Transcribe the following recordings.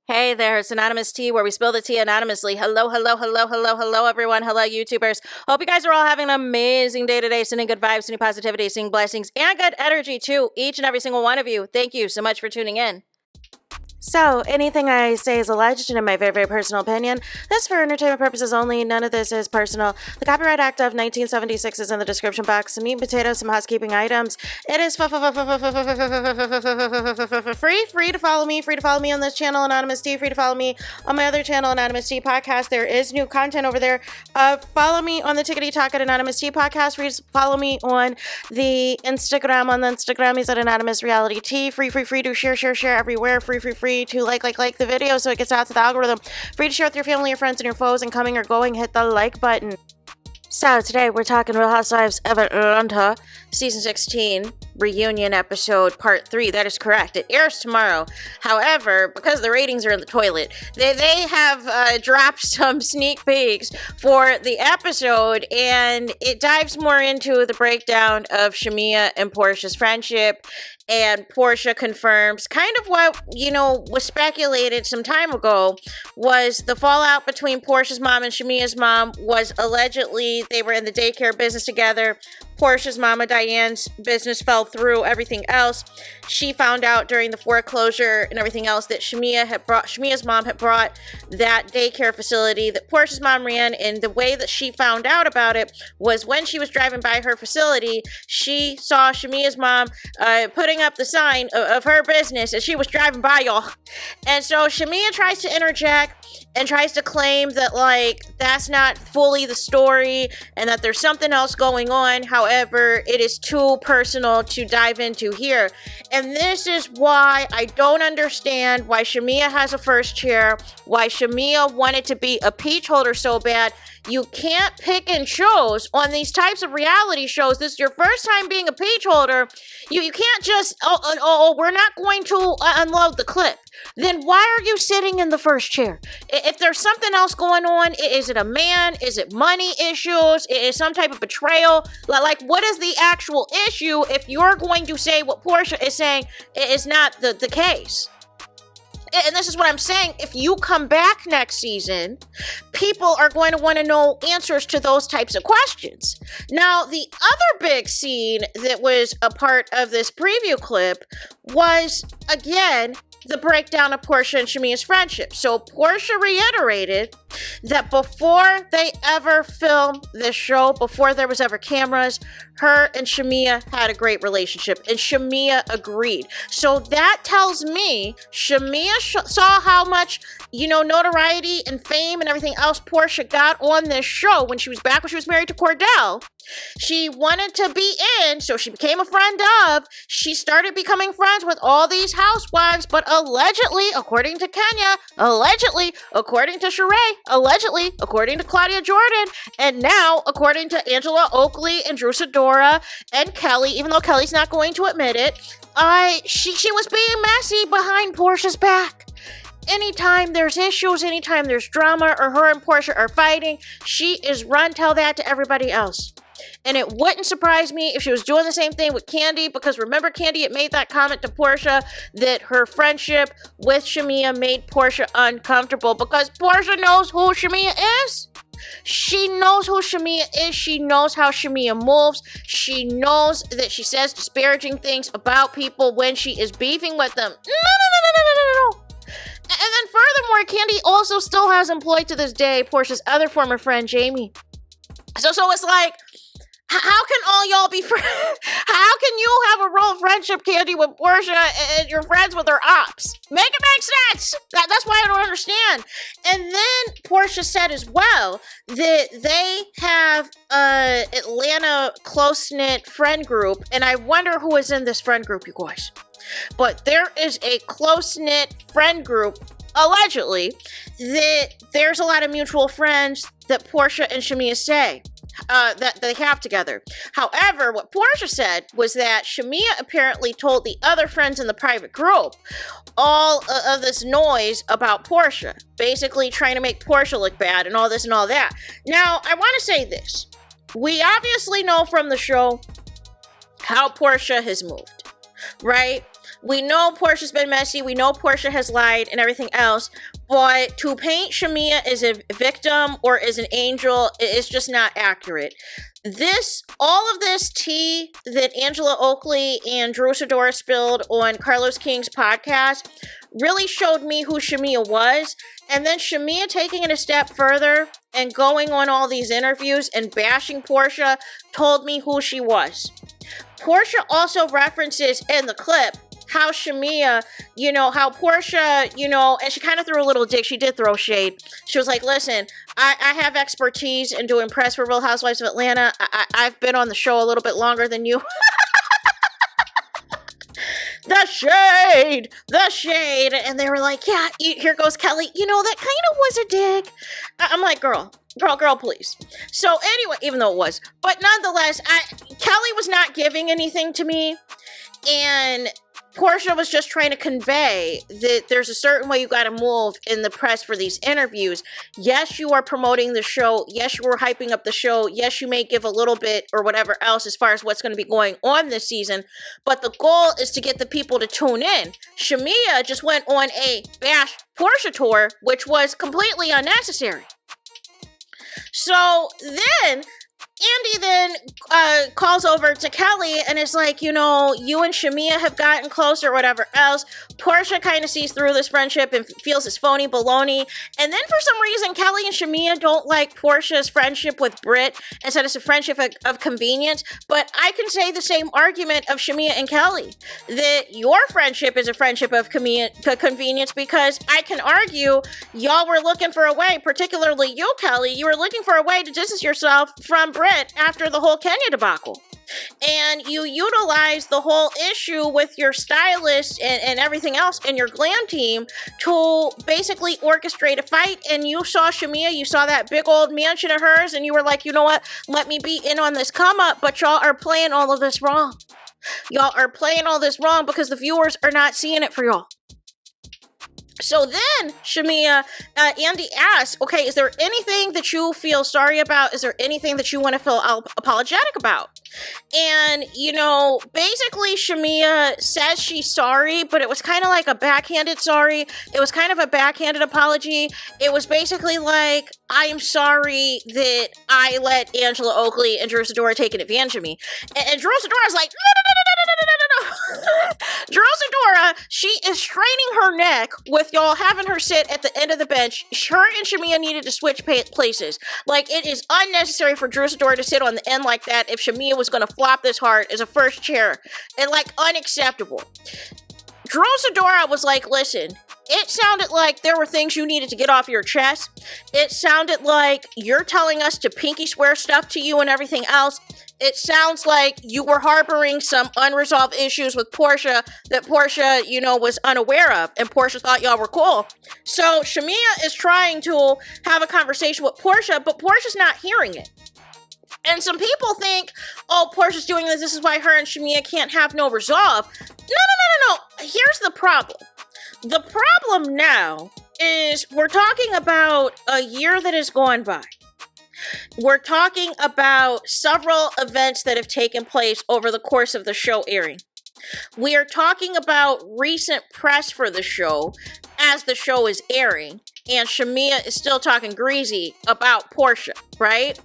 Hey there, it's Anonymous Tea, where we spill the tea anonymously. Hello, everyone. Hello, YouTubers. Hope you guys are all having an amazing day today, sending good vibes, sending positivity, sending blessings, and good energy to each and every single one of you. Thank you so much for tuning in. So, anything I say is alleged and in my very, very personal opinion. This is for entertainment purposes only. None of this is personal. The Copyright Act of 1976 is in the description box. Some meat and potatoes, some housekeeping items. It is free to follow me. Free to follow me on this channel, Anonymous Tea. Free to follow me on my other channel, Anonymous Tea Podcast. There is new content over there. Follow me on the Tickety Talk at Anonymous Tea Podcast. Free to follow me on the Instagram. On the Instagram is at Anonymous Reality Tea. Free to share everywhere. Free to like the video so it gets out to the algorithm. Free to share with your family, your friends, and your foes, and coming or going, hit the like button. So today we're talking Real Housewives of Atlanta, Season 16, Reunion Episode Part 3. That is correct. It airs tomorrow. However, because the ratings are in the toilet, they have dropped some sneak peeks for the episode, and it dives more into the breakdown of SHAMEA and Porsha's friendship. And Porsha confirms kind of what, was speculated some time ago, was the fallout between Porsha's mom and SHAMEA's mom was allegedly they were in the daycare business together. Porsha's mama Diane's business fell through, everything else. She found out during the foreclosure and everything else that SHAMEA's mom had brought that daycare facility that Porsha's mom ran, and the way that she found out about it was when she was driving by her facility, she saw SHAMEA's mom putting up the sign of her business as she was driving by, y'all. And so SHAMEA tries to interject and tries to claim that, that's not fully the story and that there's something else going on. However, it is too personal to dive into here. And this is why I don't understand why SHAMEA has a first chair, why SHAMEA wanted to be a peach holder so bad. You can't pick and choose on these types of reality shows. This is your first time being a peach holder. You can't just, we're not going to unload the clip. Then why are you sitting in the first chair? If there's something else going on, is it a man? Is it money issues? Is some type of betrayal? What is the actual issue if you're going to say what Porsha is saying is not the case? And this is what I'm saying. If you come back next season, people are going to want to know answers to those types of questions. Now, the other big scene that was a part of this preview clip was, again, the breakdown of Porsha and SHAMEA's friendship. So Porsha reiterated that before they ever filmed this show, before there was ever cameras, her and SHAMEA had a great relationship, and SHAMEA agreed. So that tells me SHAMEA saw how much, notoriety and fame and everything else Porsha got on this show when she was married to Cordell. She wanted to be in, so she became a friend of. She started becoming friends with all these housewives, but allegedly, according to Kenya, allegedly, according to Sheree, allegedly, according to Claudia Jordan, and now, according to Angela Oakley and Drew Sidora and Kelly, even though Kelly's not going to admit it, she was being messy behind Porsha's back. Anytime there's issues, anytime there's drama, or her and Porsha are fighting, she is tell that to everybody else. And it wouldn't surprise me if she was doing the same thing with Kandi, because remember, Kandi had made that comment to Porsha that her friendship with SHAMEA made Porsha uncomfortable because Porsha knows who SHAMEA is. She knows who SHAMEA is. She knows how SHAMEA moves. She knows that she says disparaging things about people when she is beefing with them. No. And then furthermore, Kandi also still has employed to this day Porsha's other former friend, Jamie. So it's like, how can all y'all be friends? How can you have a real friendship, Kandi, with Porsha and you're friends with her ops? Make it make sense. That's why I don't understand. And then Porsha said as well that they have a Atlanta close-knit friend group, and I wonder who is in this friend group, you guys. But there is a close-knit friend group, allegedly, that there's a lot of mutual friends that Porsha and SHAMEA say that they have together. However, what Porsha said was that SHAMEA apparently told the other friends in the private group all of this noise about Porsha, basically trying to make Porsha look bad and all this and all that. Now, I want to say this. We obviously know from the show how Porsha has moved, right? We know Porsha's been messy. We know Porsha has lied and everything else. But to paint SHAMEA as a victim or as an angel is just not accurate. All of this tea that Angela Oakley and Drew Sidora spilled on Carlos King's podcast really showed me who SHAMEA was. And then SHAMEA taking it a step further and going on all these interviews and bashing Porsha told me who she was. Porsha also references in the clip how SHAMEA, how Porsha, and she kind of threw a little dig. She did throw shade. She was like, listen, I have expertise in doing press for Real Housewives of Atlanta. I've been on the show a little bit longer than you. The shade. And they were like, yeah, here goes Kelly. That kind of was a dig. I'm like, girl, please. So anyway, even though it was, but nonetheless, Kelly was not giving anything to me. And Porsha was just trying to convey that there's a certain way you got to move in the press for these interviews. Yes, you are promoting the show. Yes, you are hyping up the show. Yes, you may give a little bit or whatever else as far as what's going to be going on this season. But the goal is to get the people to tune in. SHAMEA just went on a bash Porsha tour, which was completely unnecessary. So then Andy then calls over to Kelly and is like, you and SHAMEA have gotten closer or whatever else. Porsha kind of sees through this friendship and feels this phony baloney. And then for some reason, Kelly and SHAMEA don't like Porsha's friendship with Britt and said it's a friendship of convenience. But I can say the same argument of SHAMEA and Kelly, that your friendship is a friendship of convenience, because I can argue y'all were looking for a way, particularly you, Kelly, you were looking for a way to distance yourself from Britt after the whole Kenya debacle. And you utilized the whole issue with your stylist and everything else in your glam team to basically orchestrate a fight. And you saw SHAMEA, you saw that big old mansion of hers, and you were like, you know what? Let me be in on this come up, but y'all are playing all of this wrong. Y'all are playing all this wrong because the viewers are not seeing it for y'all. So then SHAMEA, Andy asks, okay, is there anything that you feel sorry about? Is there anything that you want to feel apologetic about? And, basically SHAMEA says she's sorry, but it was kind of like a backhanded sorry. It was kind of a backhanded apology. It was basically like, I am sorry that I let Angela Oakley and Drew Sidora take advantage of me. And Drew Sidora's like, no. Drew Sidora, she is straining her neck with y'all having her sit at the end of the bench. Her and SHAMEA needed to switch places. Like, it is unnecessary for Drew Sidora to sit on the end like that if SHAMEA was going to flop this hard as a first chair. And, unacceptable. Drew Sidora was like, listen, it sounded like there were things you needed to get off your chest. It sounded like you're telling us to pinky swear stuff to you and everything else. It sounds like you were harboring some unresolved issues with Porsha that Porsha, was unaware of, and Porsha thought y'all were cool. So SHAMEA is trying to have a conversation with Porsha, but Porsha's not hearing it. And some people think, oh, Porsha's doing this. This is why her and SHAMEA can't have no resolve. No. Here's the problem. The problem now is we're talking about a year that has gone by. We're talking about several events that have taken place over the course of the show airing. We are talking about recent press for the show as the show is airing. And SHAMEA is still talking greasy about Porsha, right?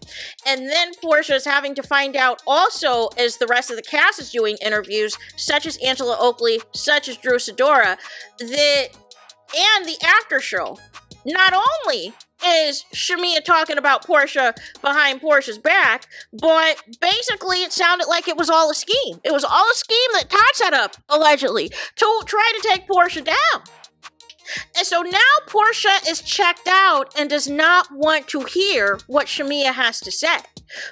And then Porsha is having to find out also, as the rest of the cast is doing interviews, such as Angela Oakley, such as Drew Sidora, and the after show. Not only is SHAMEA talking about Porsha behind Porsha's back, but basically it sounded like it was all a scheme. It was all a scheme that Todd set up, allegedly, to try to take Porsha down. And so now Porsha is checked out and does not want to hear what SHAMEA has to say,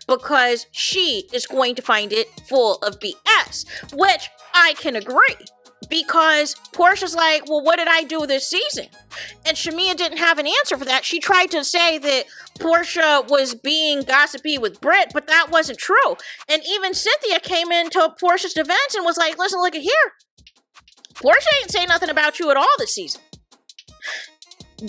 because she is going to find it full of BS, which I can agree. Because Porsha's like, well, what did I do this season? And SHAMEA didn't have an answer for that. She tried to say that Porsha was being gossipy with Britt, but that wasn't true. And even Cynthia came into Porsha's defense and was like, listen, look at here. Porsha ain't saying nothing about you at all this season.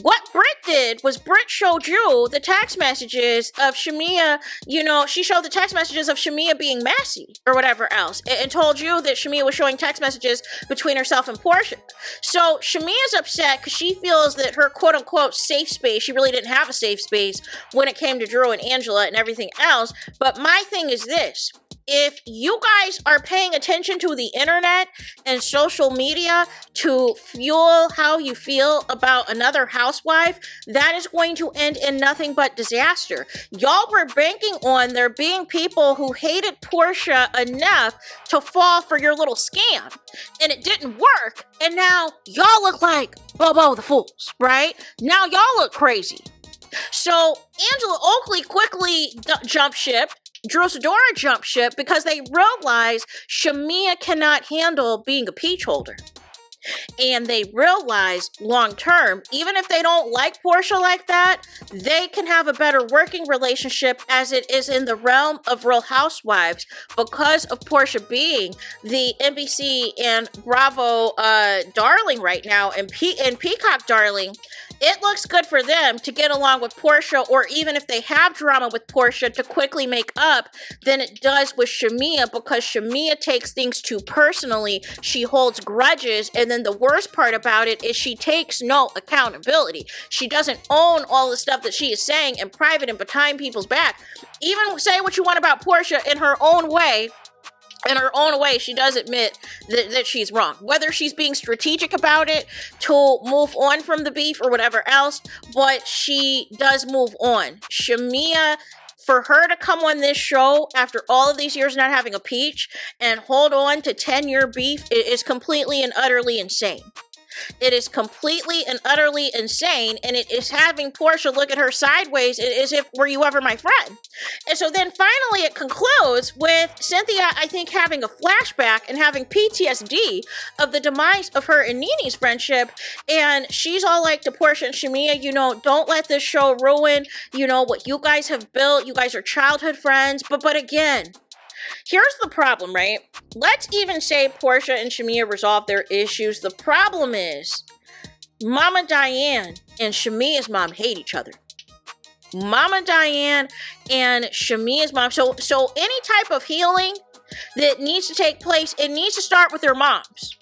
what Britt did was Britt showed you the text messages of SHAMEA. You know, she showed the text messages of SHAMEA being messy or whatever else, and told you that SHAMEA was showing text messages between herself and Porsha. So SHAMEA's upset because she feels that her quote-unquote safe space, she really didn't have a safe space when it came to Drew and Angela and everything else. But my thing is this. If you guys are paying attention to the internet and social media to fuel how you feel about another housewife, that is going to end in nothing but disaster. Y'all were banking on there being people who hated Porsha enough to fall for your little scam. And it didn't work. And now y'all look like Bobo the Fools, right? Now y'all look crazy. So Angela Oakley quickly jumped ship. Drew Sidora jumped ship because they realized SHAMEA cannot handle being a peach holder. And they realize long term, even if they don't like Porsha like that, they can have a better working relationship as it is in the realm of Real Housewives because of Porsha being the NBC and Bravo darling right now and Peacock darling. It looks good for them to get along with Porsha, or even if they have drama with Porsha, to quickly make up than it does with SHAMEA, because SHAMEA takes things too personally. She holds grudges, and then the worst part about it is she takes no accountability. She doesn't own all the stuff that she is saying in private and behind people's back. Even say what you want about Porsha in her own way. In her own way, she does admit that she's wrong. Whether she's being strategic about it to move on from the beef or whatever else, but she does move on. SHAMEA, for her to come on this show after all of these years not having a peach and hold on to 10-year beef, it is completely and utterly insane. It is completely and utterly insane, and it is having Porsha look at her sideways as if, were you ever my friend? And so then finally it concludes with Cynthia, I think, having a flashback and having PTSD of the demise of her and NeNe's friendship, and she's all like to Porsha and SHAMEA, you know, don't let this show ruin, you know, what you guys have built. You guys are childhood friends, but again, here's the problem, right? Let's even say Porsha and SHAMEA resolve their issues. The problem is Mama Diane and SHAMEA's mom hate each other. Mama Diane and SHAMEA's mom. So any type of healing that needs to take place, it needs to start with their moms.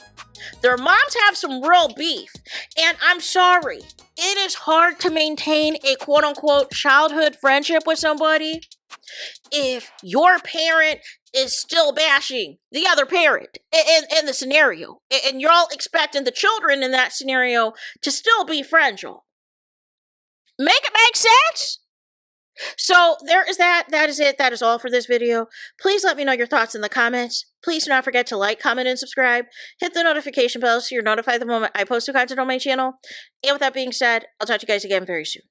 Their moms have some real beef. And I'm sorry, it is hard to maintain a quote-unquote childhood friendship with somebody if your parent is still bashing the other parent in the scenario, and you're all expecting the children in that scenario to still be friends, y'all. Make it make sense? So there is that. That is it. That is all for this video. Please let me know your thoughts in the comments. Please do not forget to like, comment, and subscribe. Hit the notification bell so you're notified the moment I post new content on my channel. And with that being said, I'll talk to you guys again very soon.